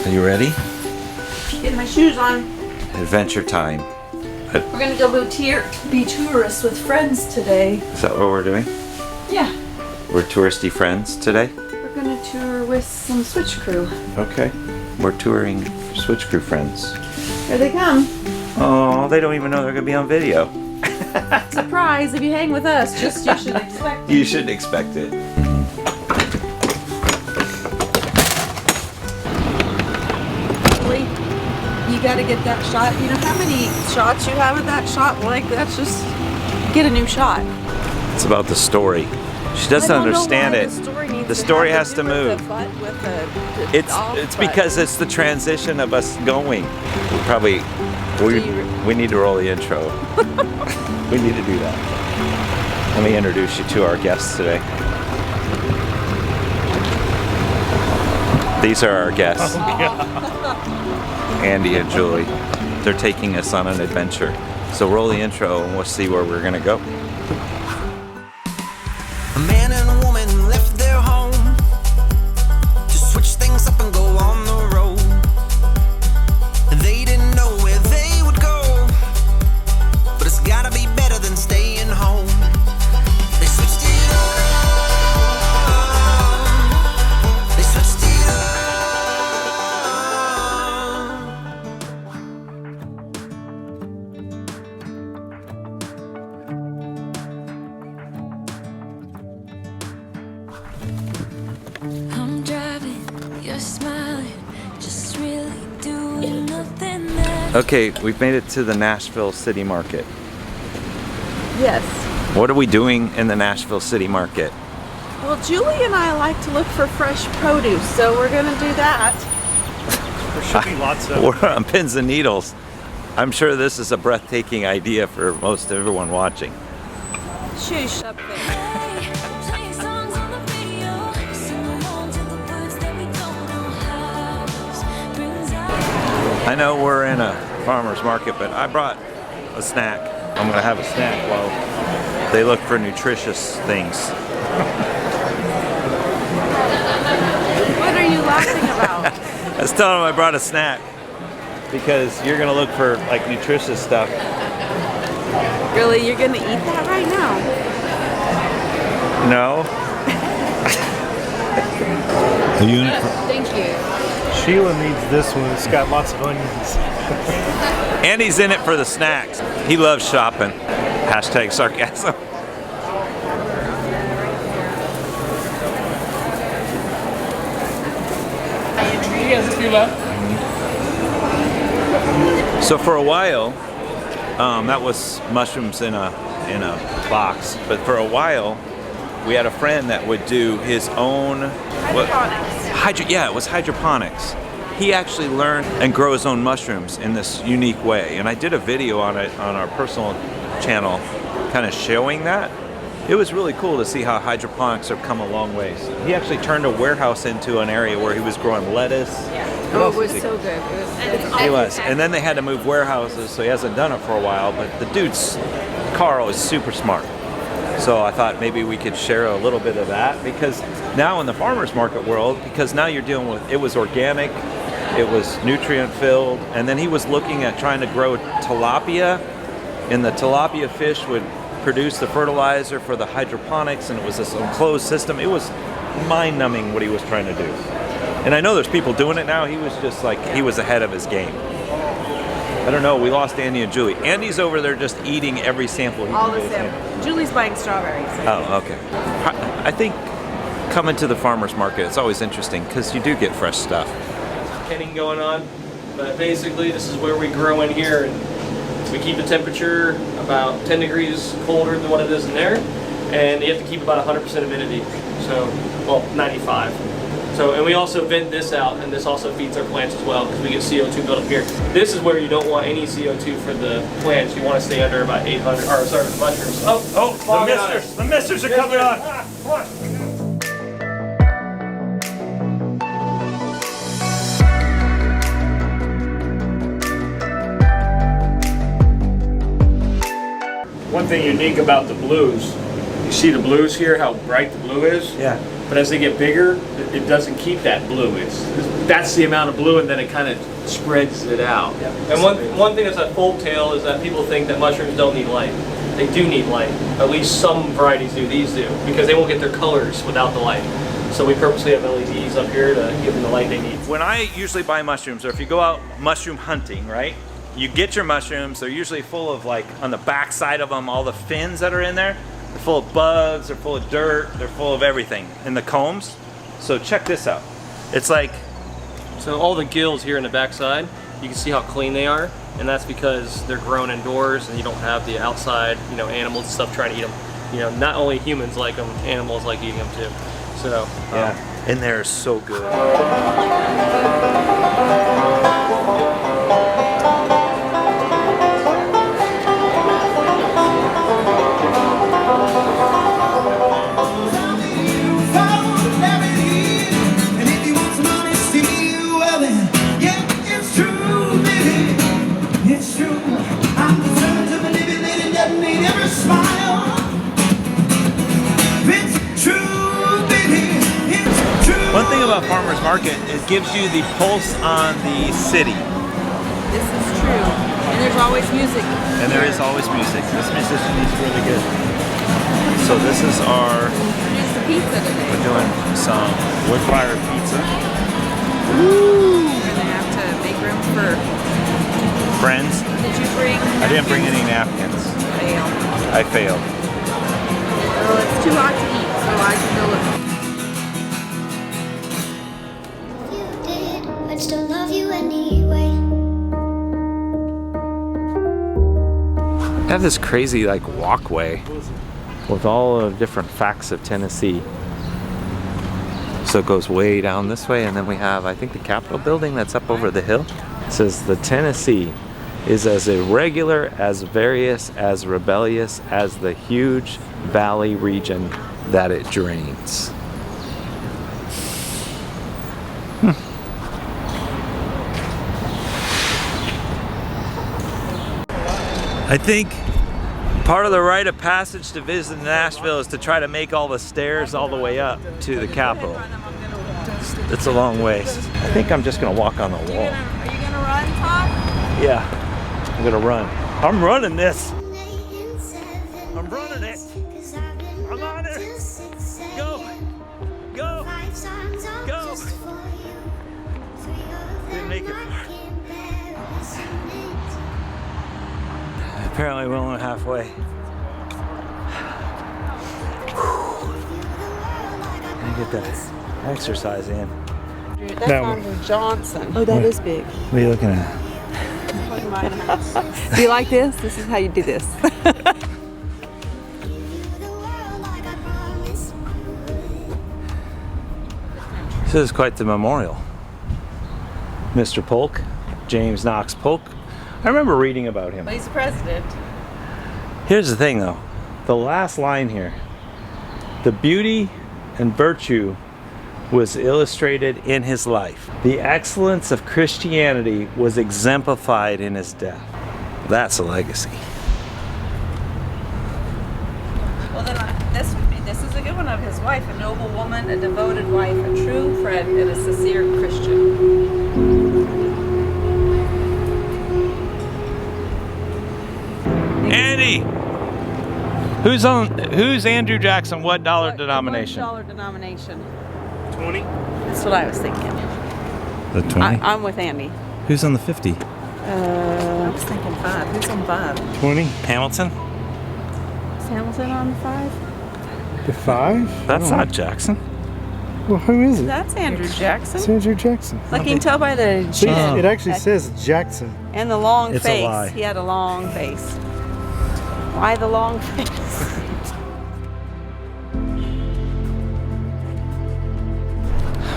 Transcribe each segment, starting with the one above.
Are you ready? Getting my shoes on. Adventure time. We're gonna go be tourists with friends today. Is that what we're doing? Yeah. We're touristy friends today? We're gonna tour with some Switch crew. Okay. We're touring Switch crew friends. Here they come. Oh, they don't even know they're gonna be on video. Surprise! If you hang with us, you should expect it. You should expect it. You gotta get that shot. You know how many shots you have of that shot? Like, that's just get a new shot. It's about the story. She doesn't understand it. The story has to move. It's because it's the transition of us going. We need to roll the intro. We need to do that. Let me introduce you to our guests today. These are our guests. Andy and Julie. They're taking us on an adventure. So roll the intro and we'll see where we're gonna go. A man and a woman left their home to switch things up and go on the road. They didn't know where they would go, but it's gotta be better than staying home. They switched it up. They switched it up. I'm driving, you're smiling, just really doing nothing that. Okay, we've made it to the Nashville City Market. Yes. What are we doing in the Nashville City Market? Well, Julie and I like to look for fresh produce, so we're gonna do that. There should be lots of. We're on pins and needles. I'm sure this is a breathtaking idea for most everyone watching. Shush up there. Playing songs on the radio, sing along to the words that we don't know how. Brings out. I know we're in a farmer's market, but I brought a snack. I'm gonna have a snack while they look for nutritious things. What are you laughing about? I was telling them I brought a snack because you're gonna look for like nutritious stuff. Really, you're gonna eat that right now? No? Are you in it? Thank you. Sheila needs this one. It's got lots of onions. Andy's in it for the snacks. He loves shopping. Hashtag sarcasm. So for a while, that was mushrooms in a box. But for a while, we had a friend that would do his own Hydroponics. it was hydroponics. He actually learned and grow his own mushrooms in this unique way. And I did a video on it on our personal channel, kind of showing that. It was really cool to see how hydroponics have come a long ways. He actually turned a warehouse into an area where he was growing lettuce. What Oh, else it was he- so good. It was He was. And then they had to move warehouses, so he hasn't done it for a while. But the dude's, Carl, is super smart. So I thought maybe we could share a little bit of that, because now in the farmer's market world, because now you're dealing with, it was organic, it was nutrient filled, and then he was looking at trying to grow tilapia, and the tilapia fish would produce the fertilizer for the hydroponics, and it was this enclosed system. It was mind-numbing what he was trying to do. And I know there's people doing it now. He was just like, he was ahead of his game. I don't know, we lost Andy and Julie. Andy's over there just eating every sample he all can the get his hand. same. Julie's buying strawberries. Oh, okay. I think coming to the farmer's market, it's always interesting because you do get fresh stuff. Kenning going on, but basically this is where we grow in here, and we keep the temperature about 10 degrees colder than what it is in there, and you have to keep about 100% humidity, so, well, 95. So, and we also vent this out, and this also feeds our plants as well, because we get CO2 built up here. This is where you don't want any CO2 for the plants. You want to stay under about 800, or sorry, the mushrooms. Oh, The misters are coming on. Come on. One thing unique about the blues, you see the blues here, how bright the blue is? Yeah. But as they get bigger, it doesn't keep that blue. That's the amount of blue, and then it kind of spreads it out. And one thing that's that fold tail is that people think that mushrooms don't need light. They do need light. At least some varieties do. These do, because they won't get their colors without the light. So we purposely have LEDs up here to give them the light they need. When I usually buy mushrooms, or if you go out mushroom hunting, right? You get your mushrooms, they're usually full of, like, on the back side of them, all the fins that are in there. They're full of bugs, they're full of dirt, they're full of everything. And the combs, so check this out. It's like, so all the gills here in the back side, you can see how clean they are. And that's because they're grown indoors and you don't have the outside, you know, animals and stuff trying to eat them. You know, not only humans like them, animals like eating them too. So, yeah, and they're so good. One thing about farmers market, it gives you the pulse on the city. This is true. And there's always music. And there is always music. This musician is really good. So this is our, Here's the pizza today. we're doing some wood-fired pizza. We're gonna have to make room for Friends, Did you bring? I didn't bring any napkins. Fail. I failed. Well, it's too hot to eat, so I can go look. I'd still love you anyway. I have this crazy like walkway with all the different facts of Tennessee. So it goes way down this way, and then we have, I think, the Capitol building that's up over the hill. It says the Tennessee is as irregular, as various, as rebellious as the huge valley region that it drains. I think part of the rite of passage to visit Nashville is to try to make all the stairs all the way up to the Capitol. It's a long ways. I think I'm just gonna walk on the wall. Are you gonna run, Todd? Yeah, I'm gonna run. I'm running this. I'm running it. I'm on it. Go. Go. Go. Didn't make it far. Apparently we're only halfway. I get that exercise in. That's That one. Andrew Johnson. Oh, that is big. What are you looking at? Do you like this? This is how you do this. This is quite the memorial. Mr. Polk, James Knox Polk. I remember reading about him. He's the president. Here's the thing though, the last line here, the beauty and virtue was illustrated in his life. The excellence of Christianity was exemplified in his death. That's a legacy. Well, then this is a good one of his wife, a noble woman, a devoted wife, a true friend, and a sincere Christian. Andy, who's Andrew Jackson? What dollar denomination? $1 denomination. 20? That's what I was thinking. The 20. I'm with Andy. Who's on the 50? I was thinking 5. Who's on 5? 20? Hamilton? Is Hamilton on the 5? The 5? That's not Jackson. Well, who is it? That's Andrew It's Jackson. Andrew Jackson. Like you can tell by the See, chin it actually says Jackson. and the long It's a face. lie. He had a long face. Why the long face?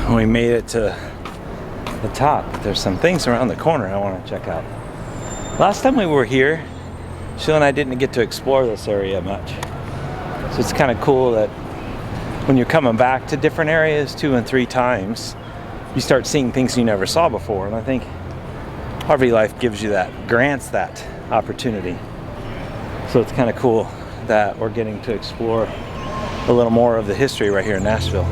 We made it to the top. There's some things around the corner I want to check out. Last time we were here, Sheila and I didn't get to explore this area much. So it's kind of cool that when you're coming back to different areas 2 and 3 times, you start seeing things you never saw before. And I think RV life gives you that, grants that opportunity. So it's kind of cool that we're getting to explore a little more of the history right here in Nashville.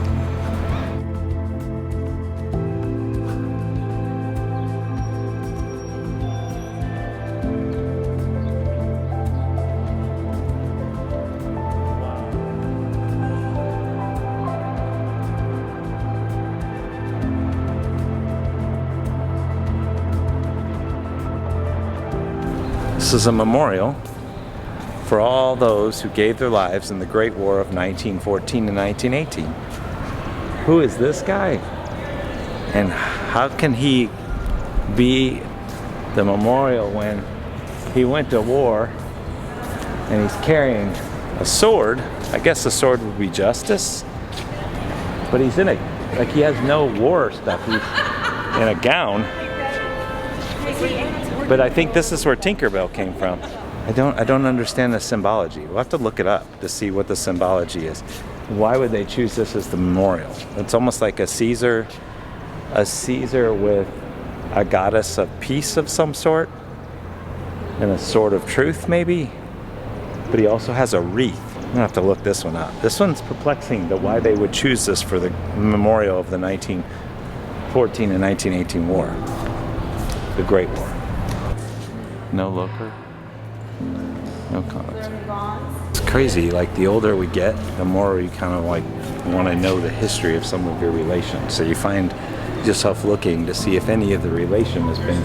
This is a memorial for all those who gave their lives in the Great War of 1914 and 1918. Who is this guy? And how can he be the memorial when he went to war and he's carrying a sword? I guess the sword would be justice, but he's in like he has no war stuff. He's in a gown. But I think this is where Tinkerbell came from. I don't understand the symbology. We'll have to look it up to see what the symbology is. Why would they choose this as the memorial? It's almost like a Caesar with a goddess of peace of some sort and a sword of truth maybe. But he also has a wreath. I'm gonna have to look this one up. This one's perplexing, to why they would choose this for the memorial of the 1914 and 1918 war, the Great War. No looker, no comments. It's crazy, like the older we get, the more you kind of like want to know the history of some of your relations. So you find yourself looking to see if any of the relation has been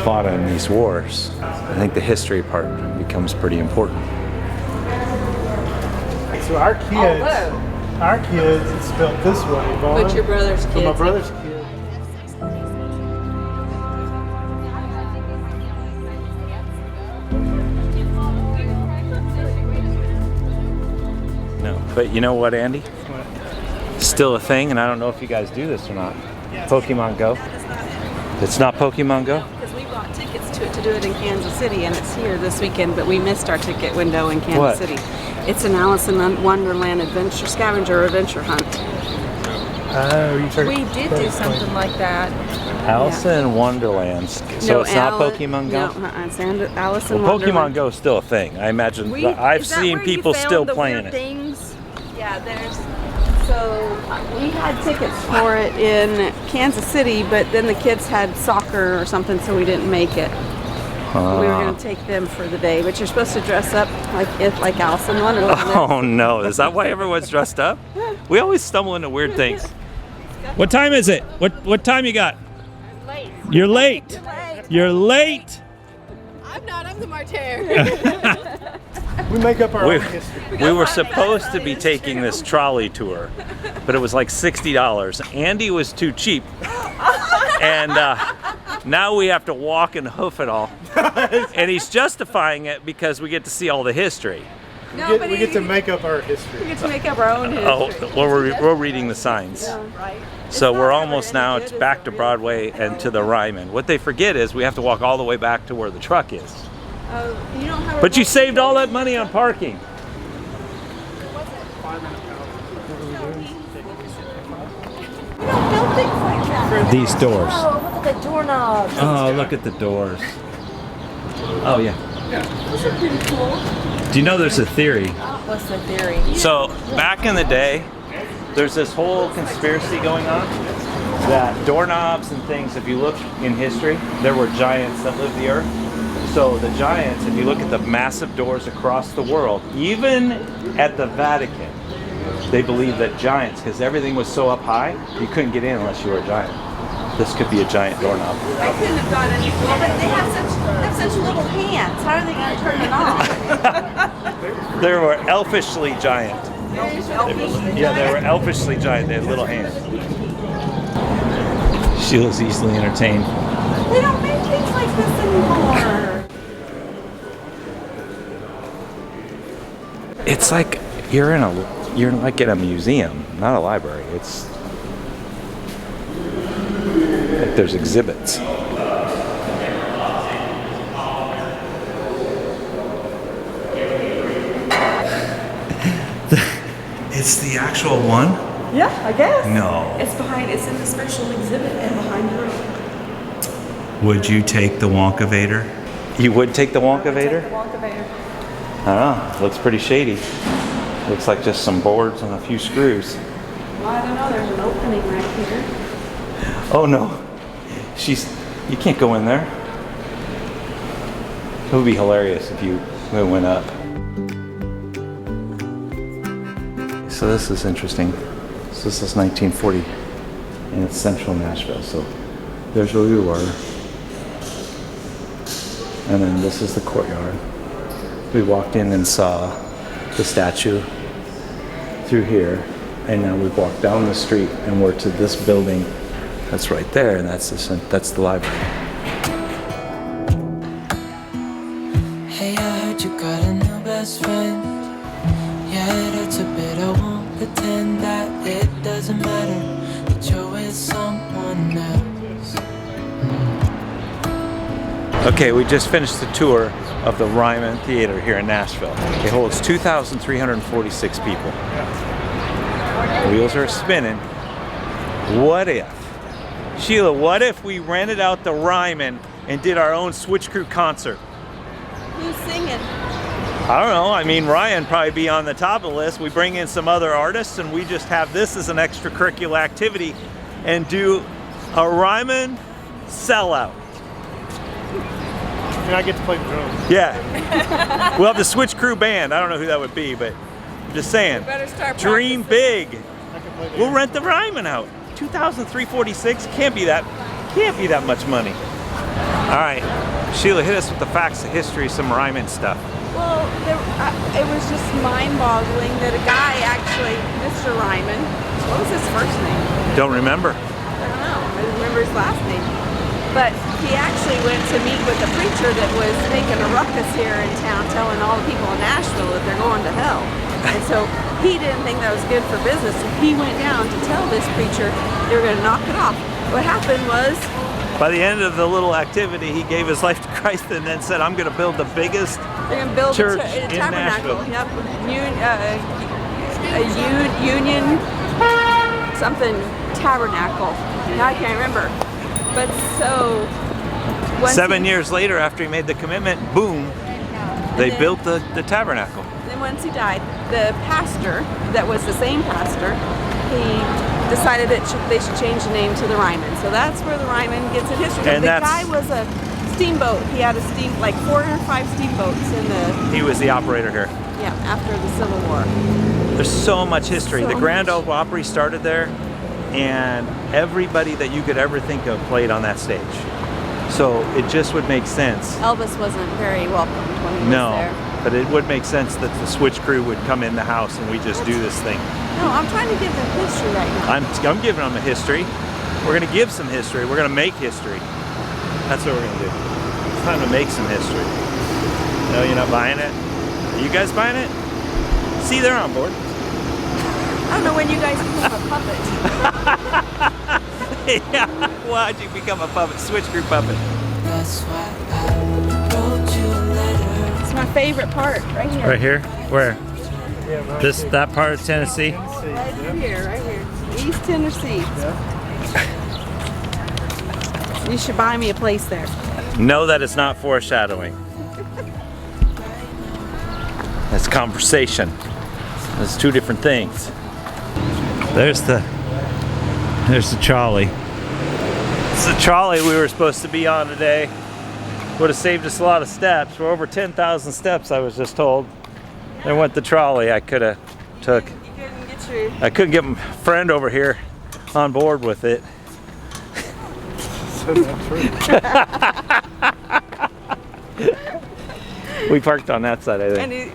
fought in these wars. I think the history part becomes pretty important. So our kids, it's spelled this way, Vaughn. What's your brother's So kids? my brother's kid. No, but you know what, Andy? Still a thing, and I don't know if you guys do this or not. Pokemon Go. It's not Pokemon Go? Because we bought tickets to it to do it in Kansas City, and it's here this weekend, but we missed our ticket window in Kansas What? City. It's an Alice in Wonderland adventure, scavenger adventure hunt. Oh, you took We did do something like that. Alice in Wonderland. So No, it's not Alice- Pokemon Go? No, it's Alice in Well, Wonderland. Pokemon Go is still a thing. I imagine. We- I've is that seen where you people found still the playing weird it. Things? Yeah, so we had tickets for it in Kansas City, but then the kids had soccer or something, so we didn't make it. We were going to take them for the day, but you're supposed to dress up like Alice in Wonderland. Oh no, is that why everyone's dressed up? We always stumble into weird things. What time is it? What time you got? Late. You're late. You're late. I'm not. I'm the martyr. We make up our own history. We were supposed to be taking this trolley tour, but it was like $60. Andy was too cheap, and now we have to walk and hoof it all. And he's justifying it because we get to see all the history. No, We get to make up our history. We get to make up our own history. Oh, well, we're reading the signs. Right. So It's we're not almost ever now any it's good, back is to it? Broadway and to the Ryman. What they forget is we have to walk all the way back to where the truck is. You don't have. But you saved all that money on parking. Don't things like that. These doors. Oh, look at the doorknobs. Oh, look at the doors. Oh yeah. Those are pretty cool. Do you know there's a theory? What's the theory? So back in the day, there's this whole conspiracy going on that doorknobs and things, if you look in history, there were giants that lived the earth. So the giants, if you look at the massive doors across the world, even at the Vatican, they believed that giants, because everything was so up high, you couldn't get in unless you were a giant. This could be a giant doorknob. I couldn't have got any. Well, but they have such little hands. How are they going to turn it on? They were elfishly giant. Yeah, they were elfishly giant. They had little hands. She was easily entertained. They don't make things like this anymore. It's like you're like in a museum, not a library. It's like there's exhibits. It's the actual one? Yeah, I guess. No. It's behind. It's in the special exhibit and behind the room. Would you take the Wonkavator? You would take the Wonkavator? Take the Wonkavator. I don't know. Looks pretty shady. Looks like just some boards and a few screws. Well, I don't know. There's an opening right here. Oh no. You can't go in there. It would be hilarious if you went up. So this is interesting. So this is 1940 and it's central Nashville. So there's where we were. And then this is the courtyard. We walked in and saw the statue through here, and now we've walked down the street and we're to this building that's right there, and that's the library. Hey, I heard you got a new best friend. Yeah, it hurts a bit. I won't pretend that it doesn't matter that you're with someone else. Okay, we just finished the tour of the Ryman Theater here in Nashville. It holds 2,346 people. Wheels are spinning. What if, Sheila, what if we rented out the Ryman and did our own Switch Crew concert? Who's singing? I don't know. I mean, Ryan probably be on the top of the list. We bring in some other artists and we just have this as an extracurricular activity and do a Ryman sellout. And I get to play the drums. Yeah. We'll have the Switch Crew band. I don't know who that would be, but I'm just saying. Better start Dream practicing. big. I can play the We'll rent the Ryman out. 2,346 can't be that much money. All right, Sheila, hit us with the facts of history, some Ryman stuff. Well, it was just mind-boggling that a guy actually, Mr. Ryman, what was his first name? Don't remember. I don't know. I don't remember his last name. But he actually went to meet with a preacher that was making a ruckus here in town, telling all the people in Nashville that they're going to hell. And so he didn't think that was good for business. So he went down to tell this preacher they were going to knock it off. What happened was, by the end of the little activity, he gave his life to Christ and then said, I'm going to build the biggest they're going to build church a in tabernacle. Nashville. Yep. Union something tabernacle. Now I can't remember. But so once 7 years later, after he made the commitment, boom, they built the tabernacle. Then once he died, the pastor that was the same pastor, he decided that they should change the name to the Ryman. So that's where the Ryman gets its history. And the that's- guy was a steamboat. He had like 4 or 5 steamboats in the, He was the operator here. yeah, after the Civil War. There's so much history. So The Grand much. Ole Opry started there, and everybody that you could ever think of played on that stage. So it just would make sense. Elvis wasn't very welcomed when he was No, there. but it would make sense that the Switch Crew would come in the house and we just do this thing. No, I'm trying to give them history right now. I'm giving them a history. We're gonna give some history. We're gonna make history. That's what we're gonna do. It's time to make some history. No, you're not buying it? Are you guys buying it? See, they're on board. I don't know when you guys become a puppet. Yeah, why'd you become a puppet? Switch Crew puppet. That's why I wrote you a letter. It's my favorite part, right here. Right here? Where? Yeah, right This, there. that part of Tennessee? Right here, right here. East Tennessee. You should buy me a place there. No, that is not foreshadowing. That's conversation. That's two different things. There's the trolley. It's the trolley we were supposed to be on today. Would have saved us a lot of steps. We're over 10,000 steps, I was just told. There went the trolley I could have took. You couldn't get your... I couldn't get my friend over here on board with it. So not true. We parked on that side, I think. Andy,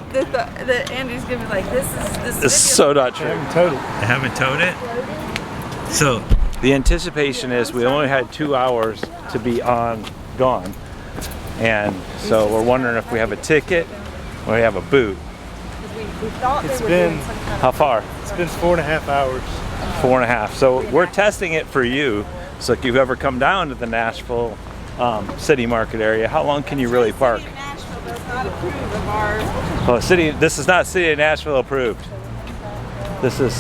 Andy's gonna be like, this This is is so not I true. haven't told it. I haven't towed it. So the anticipation is we only had 2 hours to be gone, and so we're wondering if we have a ticket or we have a boot. we thought It's they were been- doing some kind How far? It's been 4.5 hours. 4.5. So we're testing it for you. So if you've ever come down to the Nashville city market area, how long can you really park? City of Nashville does not approve of our... Well, this is not City of Nashville approved. This is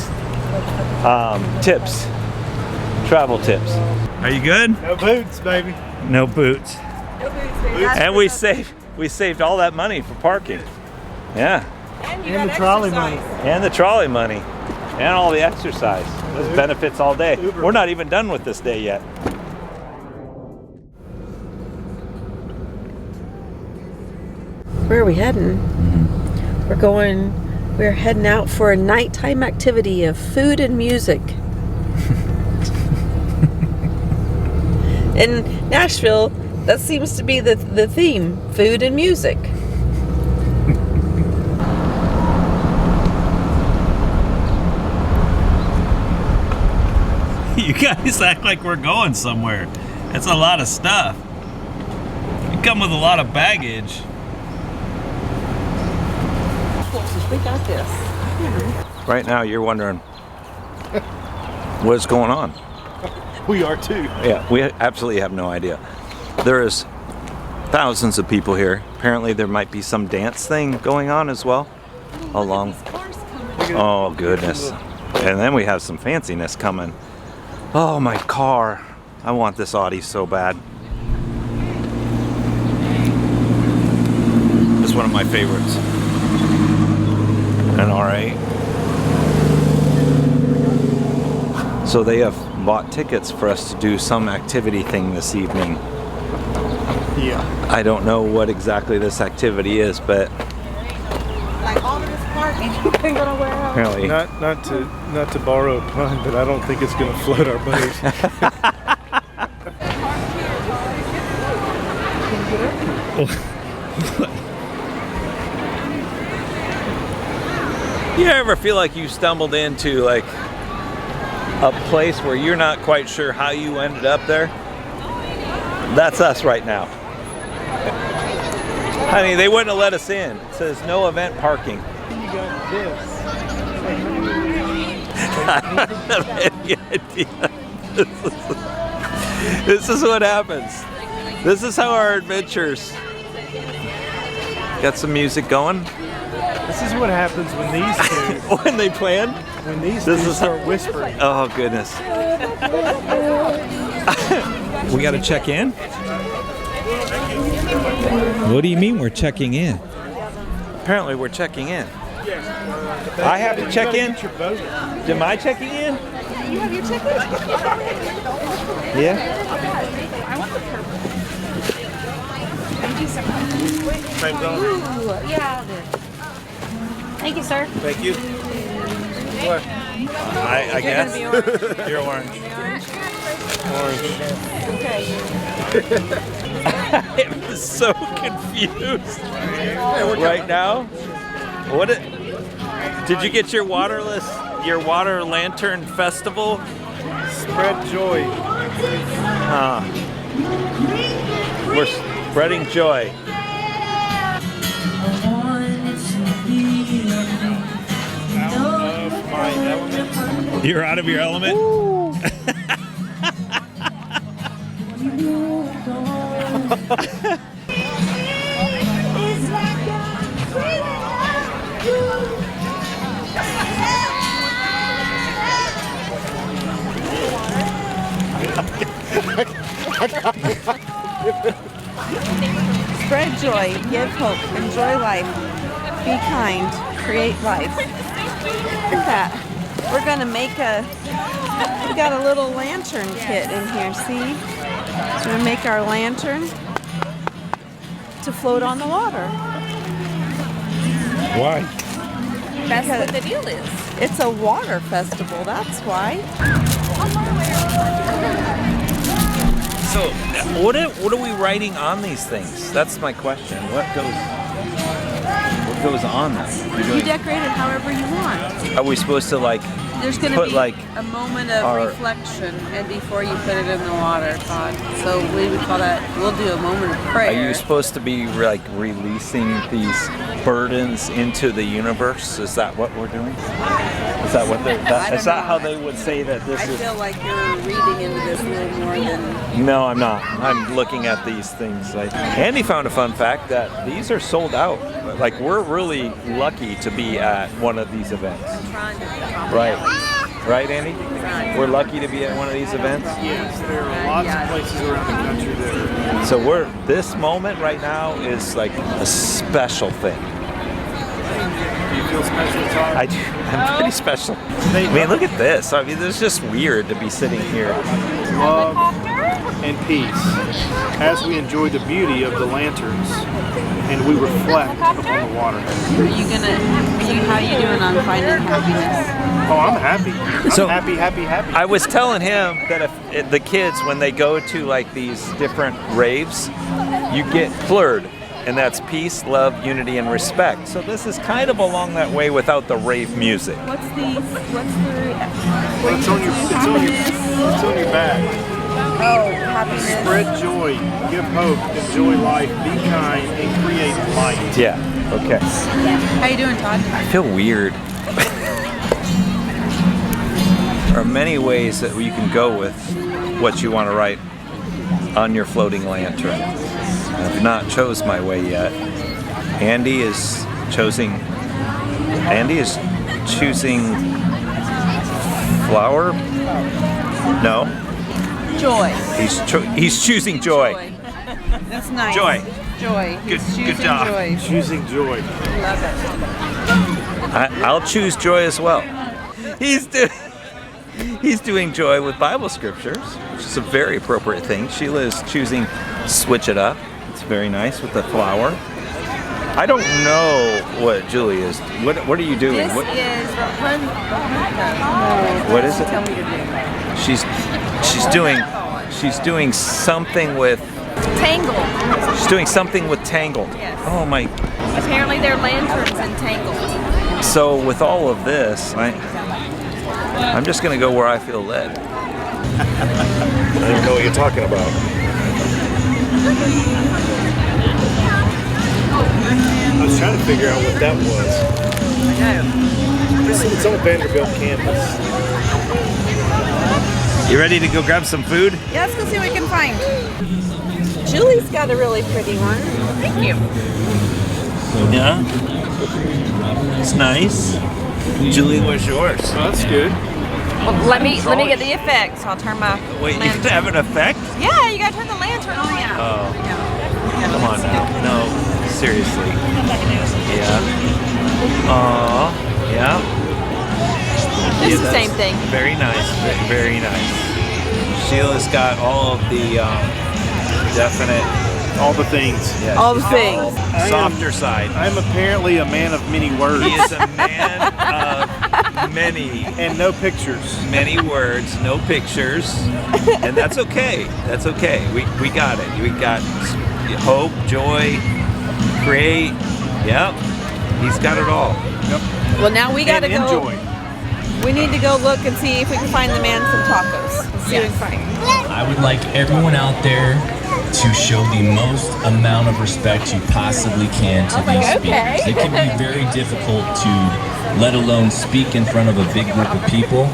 tips, travel tips. Are you good? No boots, baby. No boots. And we saved all that money for parking. Yeah. And the trolley money. And the trolley money. And all the exercise. Those benefits all day. Uber. We're not even done with this day yet. Where are we heading? We're heading out for a nighttime activity of food and music. In Nashville, That seems to be the theme, food and music. You guys act like we're going somewhere. It's a lot of stuff. You come with a lot of baggage. We got this. Right now you're wondering what's going on. We are too. Yeah, we absolutely have no idea. There is thousands of people here. Apparently there might be some dance thing going on as well. Along. Oh goodness. And then we have some fanciness coming. Oh, my car. I want this Audi so bad. It's one of my favorites. An R8. So they have bought tickets for us to do some activity thing this evening. Yeah. I don't know what exactly this activity is, but Like all of this parking, anything gonna wear out? apparently Not to borrow a pun, but I don't think it's gonna float our boat. You ever feel like you stumbled into like a place where you're not quite sure how you ended up there? That's us right now. Honey, they wouldn't have let us in. It says no event parking. You got this. I don't have any idea. This is what happens. This is how our adventures. Got some music going. This is what happens when these two, When they plan. when these This two is start whispering. Oh goodness. We gotta check in? What do you mean we're checking in? Apparently we're checking in. I have to check in? Am I checking in? You have your ticket? Yeah. I want the purple. Thank you so much. Ooh, yeah, I'll do it. Thank you, sir. Thank you. What? I guess. You're orange. I'm so confused right now. Did you get your water lantern festival? Spread joy. We're spreading joy. You're out of your element? Spread joy, give hope, enjoy life, be kind, create life. Look at that. We're gonna make we got a little lantern kit in here, see? So we're gonna make our lantern to float on the water. Why? That's what the deal is. It's a water festival, that's why. So, what are we writing on these things? That's my question. What goes on them? You decorate it however you want. Are we supposed to like There's going to put be like a moment of our- reflection and before you put it in the water, Todd. So we would call that, we'll do a moment of prayer. Are you supposed to be like releasing these burdens into the universe? Is that what we're doing? Is that what I don't is that know. how they would say that this I is? feel like you're reading into this a little more than... No, I'm not. I'm looking at these things. Andy found a fun fact that these are sold out. Like we're really lucky to be at one of these events. trying to... Right. Right, Andy? We're lucky to be at one of these events. Yes, there are lots of places around the country that So this moment right now is like a special thing. do you feel special, Todd? I do. I'm pretty special. I mean, look at this. I mean, it's just weird to be sitting here. Love and peace as we enjoy the beauty of the lanterns and we reflect upon the water. How you doing on finding happiness? Oh, I'm happy. So- I'm happy. I was telling him that if the kids, when they go to like these different raves, you get flirted, and that's peace, love, unity, and respect. So this is kind of along that way without the rave music. What's the Well, it's on your back. oh, happiness? Spread joy, give hope, enjoy life, be kind, and create light. Yeah. Okay. How you doing, Todd? I feel weird. There are many ways that you can go with what you want to write on your floating lantern. I've not chose my way yet. Andy is choosing flower. No, Joy. he's choosing joy. That's nice. Joy. Joy. Good- He's good choosing job. Joy. Choosing joy. Love it. I'll choose joy as well. He's doing joy with Bible scriptures, which is a very appropriate thing. Sheila is choosing switch it up. It's very nice with the flower. I don't know what Julie is. What are you doing? This What is it? Tell me to do. She's doing something with. Tangled. She's doing something with tangled. Yes. Oh my. Apparently they're lanterns entangled. So with all of this, I'm just gonna go where I feel led. I don't even know what you're talking about. I was trying to figure out what that was. It's on Vanderbilt campus. You ready to go grab some food? Yeah, let's go see what we can find. Julie's got a really pretty one. Thank you. Yeah. It's nice. Julie, where's yours? Oh, that's good. Well, let me get the effects. I'll turn my Wait, you lantern. can have an effect? Yeah, you gotta turn the lantern on. Oh. Come on now. No, seriously. Yeah. Aw. Yeah. It's the that's same thing. Very nice. Very nice. Sheila's got all of the definite. All the things. Yeah, All she's the got things. Softer side. I'm apparently a man of many words. He is a man of many And no pictures. words, no pictures, and that's okay. That's okay. We got it. We got hope, joy, create. Yep. He's got it all. Well, now we gotta And go. enjoy. We need to go look and see if we can find the man some tacos. Let's see what we can find. I would like everyone out there to show the most amount of respect you possibly can to these speakers. It can be very difficult to, let alone speak in front of a big group of people.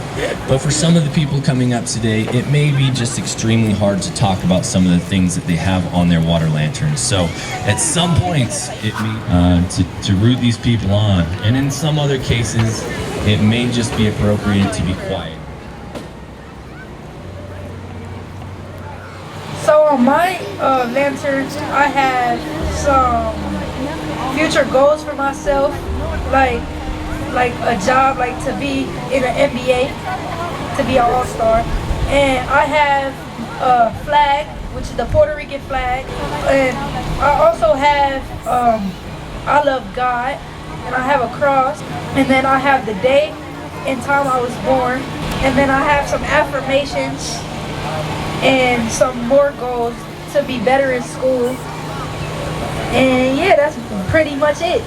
But for some of the people coming up today, it may be just extremely hard to talk about some of the things that they have on their water lanterns. So at some points, it may to root these people on. And in some other cases, it may just be appropriate to be quiet. So on my lanterns, I have some future goals for myself, like a job, like to be in an NBA, to be an all-star. And I have a flag, which is the Puerto Rican flag. And I also have I love God, and I have a cross. And then I have the day and time I was born. And then I have some affirmations and some more goals to be better in school. And yeah, that's pretty much it.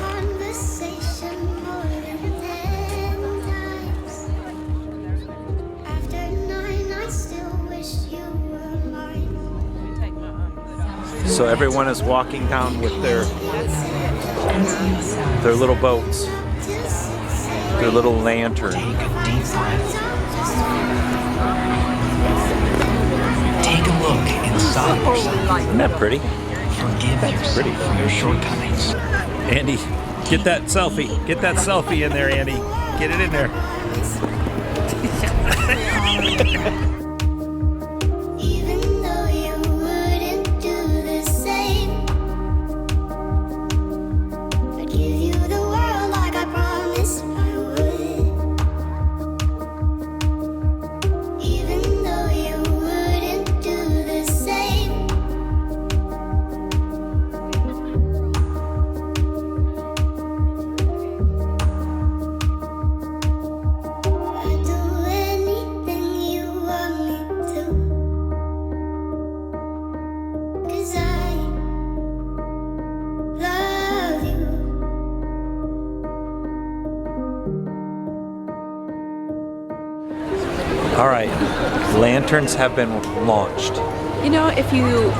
Conversation more than 10 times. After 9, I still wish you were mine. So everyone is walking down with their little boats, their little lantern. Take a look inside yourself. Isn't that pretty? Forgive yourself for your shortcomings. Andy, get that selfie. Get that selfie in there, Andy. Get it in there. Even though you wouldn't do the same, I'd give you the world like I promised I would. All right, lanterns have been launched. You know, if you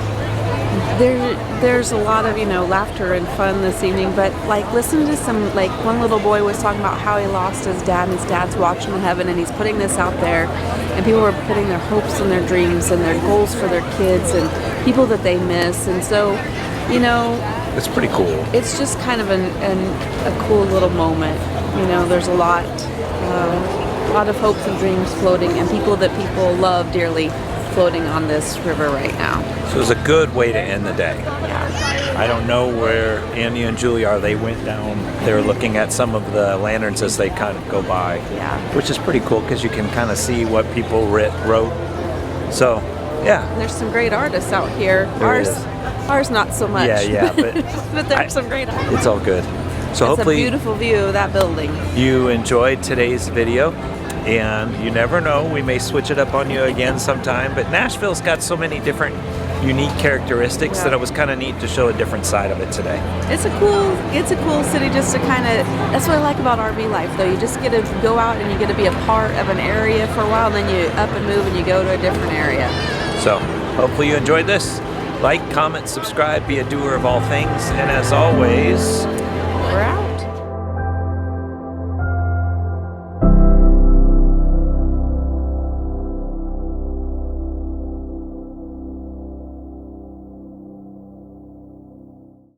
there's a lot of, you know, laughter and fun this evening, but like listen to some, like one little boy was talking about how he lost his dad and his dad's watching in heaven, and he's putting this out there, and people are putting their hopes and their dreams and their goals for their kids and people that they miss. And so, you know, It's pretty cool. it's just kind of a cool little moment. You know, there's a lot of hopes and dreams floating, and people that people love dearly floating on this river right now. So it was a good way to end the day. I don't know where Andy and Julie are. They went down. They were looking at some of the lanterns as they kind of go by. Yeah. Which is pretty cool because you can kind of see what people wrote. So, yeah. And there's some great artists out here. There is. Ours not so much. Yeah, but but there's some great artists. it's all good. So It's a hopefully beautiful view of that building. you enjoyed today's video. And you never know, we may switch it up on you again sometime. But Nashville's got so many different unique characteristics that it was kind of neat to show a different side of it today. It's a cool city just to kind of, that's what I like about RV life though. You just get to go out and you get to be a part of an area for a while, and then you up and move and you go to a different area. So hopefully you enjoyed this. Like, comment, subscribe, be a doer of all things. And as always, We're out.